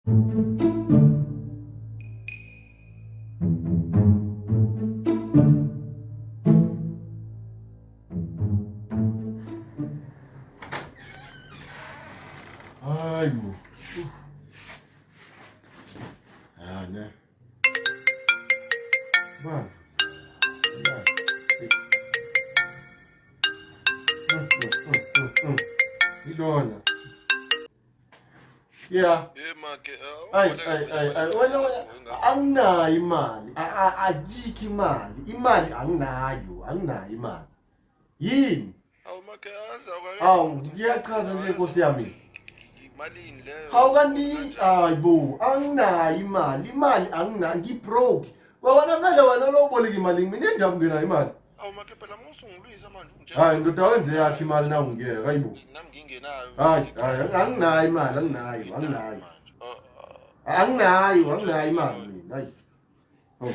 Hayi. Ne. Baba. Ilona. Yeah. Ay, wena anginayo imali. Ayikho imali. Imali anginayo imali. Yini? Awu, ngiyachaza nje Nkosi yami. Malini leyo? Hawu kanti hayibo, anginayo imali. Imali anginayo, ngibroke. Wena vele wena lo boleka imali mina endaba ngenayo imali. Awumakhe phela musungilwisa manje unje. Hayi ndoda wenze yakhe imali na ungiyeka, hayibo. Nami ngingenayo. Hayi, anginayo imali, anginayo. Anginayo imali mina. Hayi. Oh.